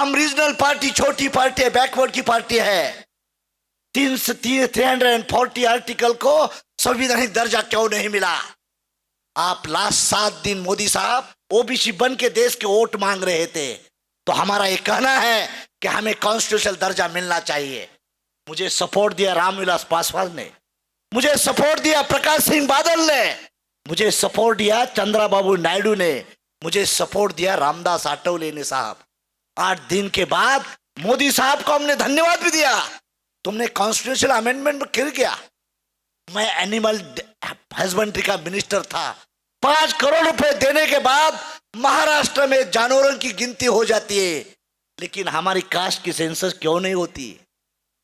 हम regional party, छोटी party है, बैकवर्ड की पार्टी है। 340 आर्टिकल को संवैधानिक दर्जा क्यों नहीं मिला? आप लास्ट 7 दिन मोदी साहब ओबीसी बन के देश के वोट मांग रहे थे, तो हमारा ये कहना है कि हमें कॉन्स्टिट्यूशनल दर्जा मिलना चाहिए। मुझे सपोर्ट दिया रामविलास पासवान ने, मुझे सपोर्ट दिया प्रकाश सिंह बादल ने, मुझे सपोर्ट दिया चंद्रबाबू नायडू ने, मुझे सपोर्ट दिया रामदास आठवले ने साहब। 8 दिन के बाद मोदी साहब को हमने धन्यवाद भी दिया। तुमने कॉन्स्टिट्यूशनल अमेंडमेंट कर किया। मैं एनिमल हस्बेंड्री का मिनिस्टर था। 5 करोड़ रुपए देने के बाद महाराष्ट्र में जानवरों की गिनती हो जाती है, लेकिन हमारी कास्ट की सेंसस क्यों नहीं होती?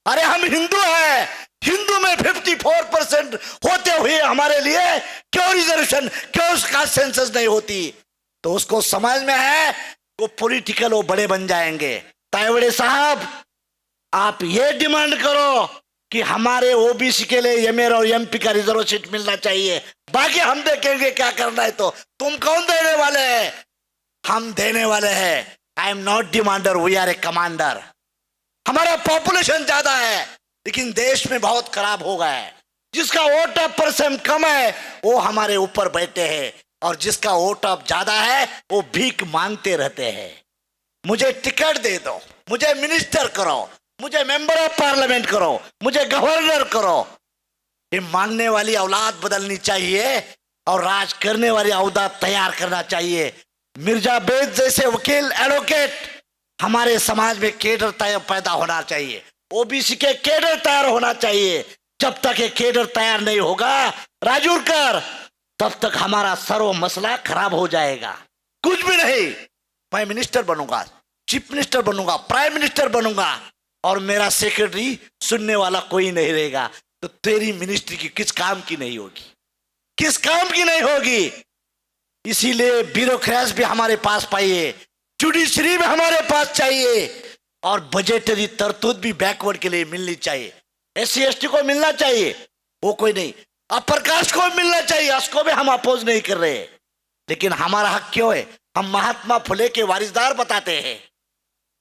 अरे हम हिंदू हैं, हिंदू में 54% होते हुए हमारे लिए क्यों रिजर्वेशन, क्यों कास्ट सेंसस नहीं होती? तो उसको समझ में है वो पॉलिटिकल वो बड़े बन जाएंगे। तायवड़े साहब, आप ये डिमांड करो कि हमारे ओबीसी के लिए एमएल और एमपी का रिजर्व सीट मिलना चाहिए, बाकी हम देखेंगे क्या करना है। तो तुम कौन देने वाले हैं? हम देने वाले हैं। I am not demander, we are a commander. हमारा पॉपुलेशन ज्यादा है, लेकिन देश में बहुत खराब हो गया है। जिसका वोट ऑफ परसेंट कम है वो हमारे ऊपर बैठे हैं, और जिसका वोट ऑफ ज्यादा है वो भीख मांगते रहते हैं। मुझे टिकट दे दो, मुझे मिनिस्टर करो, मुझे मेंबर ऑफ पार्लियामेंट करो, मुझे गवर्नर करो। ये मांगने वाली औलाद बदलनी चाहिए और राज करने वाली औलाद तैयार करना चाहिए। मिर्जा बेद जैसे वकील, एडवोकेट हमारे समाज में केडर पैदा होना चाहिए। ओबीसी के केडर तैयार होना चाहिए। जब तक ये केडर तैयार नहीं होगा राजूरकर, तब तक हमारा सर्व मसला खराब हो जाएगा। कुछ भी नहीं, मैं मिनिस्टर बनूंगा, चीफ मिनिस्टर बनूंगा, प्राइम मिनिस्टर बनूंगा, और मेरा सेक्रेटरी सुनने वाला कोई नहीं रहेगा। तो तेरी मिनिस्ट्री की किस काम की नहीं होगी? किस काम की नहीं होगी? इसीलिए ब्यूरोक्रेट्स भी हमारे पास पाइए, जुडिशरी भी हमारे पास चाहिए, और बजटरी तरतूद भी बैकवर्ड के लिए मिलनी चाहिए। SC ST को मिलना चाहिए, वो कोई नहीं। अपर कास्ट को मिलना चाहिए, उसको भी हम अपोज नहीं कर रहे। लेकिन हमारा हक क्यों है? हम महात्मा फुले के वारिसदार बताते हैं,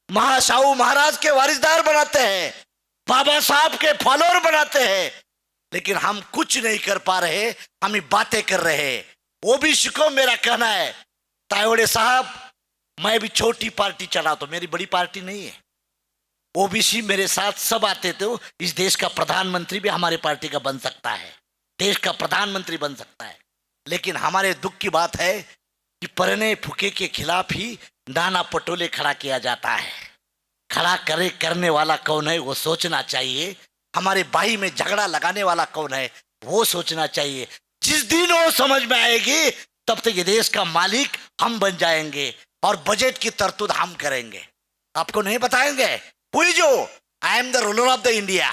महासाहू महाराज के वारिसदार बनाते हैं, बाबा साहब के फॉलोअर बनाते हैं, लेकिन हम कुछ नहीं कर पा रहे, हम बातें कर रहे हैं। ओबीसी को मेरा कहना है, तायवड़े साहब, मैं भी छोटी पार्टी चलाता हूं, मेरी बड़ी पार्टी नहीं है। ओबीसी मेरे साथ सब आते थे। इस देश का प्रधानमंत्री भी हमारी पार्टी का बन सकता है, देश का प्रधानमंत्री बन सकता है। लेकिन हमारे दुख की बात है कि परने फुके के खिलाफ ही नाना पटोले खड़ा किया जाता है। खड़ा करने वाला कौन है वो सोचना चाहिए। हमारे भाई में झगड़ा लगाने वाला कौन है वो सोचना चाहिए। जिस दिन वो समझ में आएगी, तब तक ये देश का मालिक हम बन जाएंगे और बजट की तरतूद हम करेंगे। आपको नहीं बताएंगे जो I am the ruler of the India,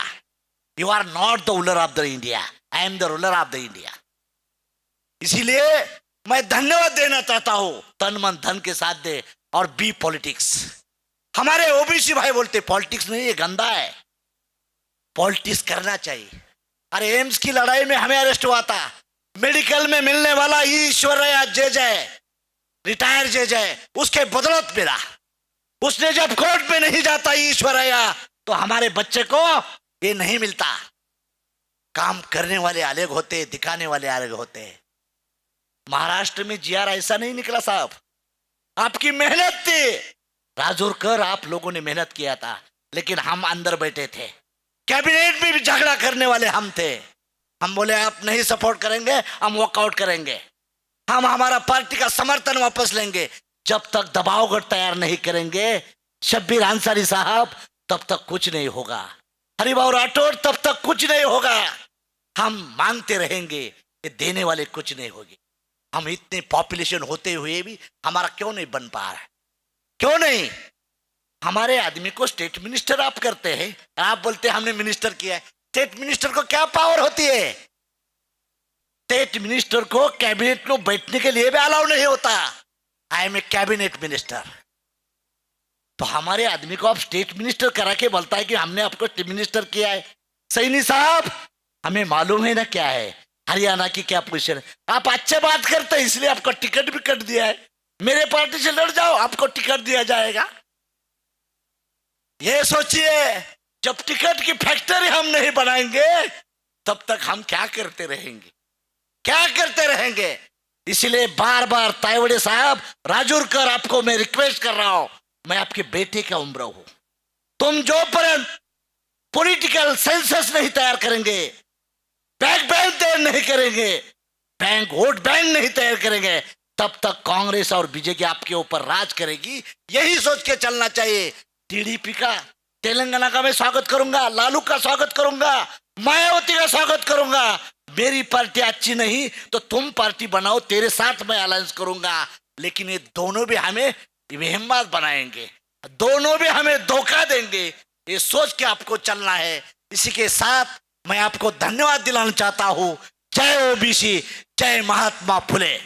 you are not the ruler of the India, I am the ruler of the India. इसीलिए मैं धन्यवाद देना चाहता हूं, तन मन धन के साथ दे और बी पॉलिटिक्स। हमारे ओबीसी भाई बोलते पॉलिटिक्स नहीं, ये गंदा है, पॉलिटिक्स करना चाहिए। अरे एम्स की लड़ाई में हमें अरेस्ट हुआ था, मेडिकल में मिलने वाला ईश्वरैया जय रिटायर जय, उसके बदौलत मिला। उसने जब कोर्ट में नहीं जाता ईश्वरैया, तो हमारे बच्चे को ये नहीं मिलता। काम करने वाले अलग होते, दिखाने वाले अलग होते। महाराष्ट्र में जीआर ऐसा नहीं निकला साहब, आपकी मेहनत थी। राजूरकर, आप लोगों ने मेहनत किया था, लेकिन हम अंदर बैठे थे। कैबिनेट में भी झगड़ा करने वाले हम थे। हम बोले आप नहीं सपोर्ट करेंगे, हम वॉकआउट करेंगे, हम हमारा पार्टी का समर्थन वापस लेंगे। जब तक दबावगढ़ तैयार नहीं करेंगे शब्बीर अंसारी साहब, तब तक कुछ नहीं होगा। हरिभाऊ राठौड़, तब तक कुछ नहीं होगा। हम मांगते रहेंगे, ये देने वाले कुछ नहीं होगी। हम इतने पॉपुलेशन होते हुए भी हमारा क्यों नहीं बन पा रहा है? क्यों नहीं? हमारे आदमी को स्टेट मिनिस्टर आप करते हैं, आप बोलते हैं हमने मिनिस्टर किया है। स्टेट मिनिस्टर को क्या पावर होती है? स्टेट मिनिस्टर को कैबिनेट में बैठने के लिए भी अलाउ नहीं होता। I am a cabinet minister. तो हमारे आदमी को आप स्टेट मिनिस्टर करा के बोलता है कि हमने आपको मिनिस्टर किया है। सैनी साहब, हमें मालूम है ना क्या है, हरियाणा की क्या पोजीशन है। आप अच्छे बात करते हैं, इसलिए आपको टिकट भी कट दिया है। मेरे पार्टी से लड़ जाओ, आपको टिकट दिया जाएगा। ये सोचिए, जब टिकट की फैक्ट्री हम नहीं बनाएंगे तब तक हम क्या करते रहेंगे, क्या करते रहेंगे। इसलिए बार बार तायवड़े साहब, राजूरकर, आपको मैं रिक्वेस्ट कर रहा हूं, मैं आपके बेटे का उम्र हूं, तुम जो पर पॉलिटिकल सेंसस नहीं तैयार करेंगे, बैंक तैयार नहीं करेंगे, वोट बैंक नहीं तैयार करेंगे, तब तक कांग्रेस और बीजेपी आपके ऊपर राज करेगी। यही सोच के चलना चाहिए। टीडीपी का, तेलंगाना का मैं स्वागत करूंगा, लालू का स्वागत करूंगा, मायावती का स्वागत करूंगा। मेरी पार्टी अच्छी नहीं तो तुम पार्टी बनाओ, तेरे साथ मैं अलायंस करूंगा, लेकिन ये दोनों भी हमें बेहिम्मत बनाएंगे, दोनों भी हमें धोखा देंगे। ये सोच के आपको चलना है। इसी के साथ मैं आपको धन्यवाद दिलाना चाहता हूं। जय ओबीसी, जय महात्मा फुले।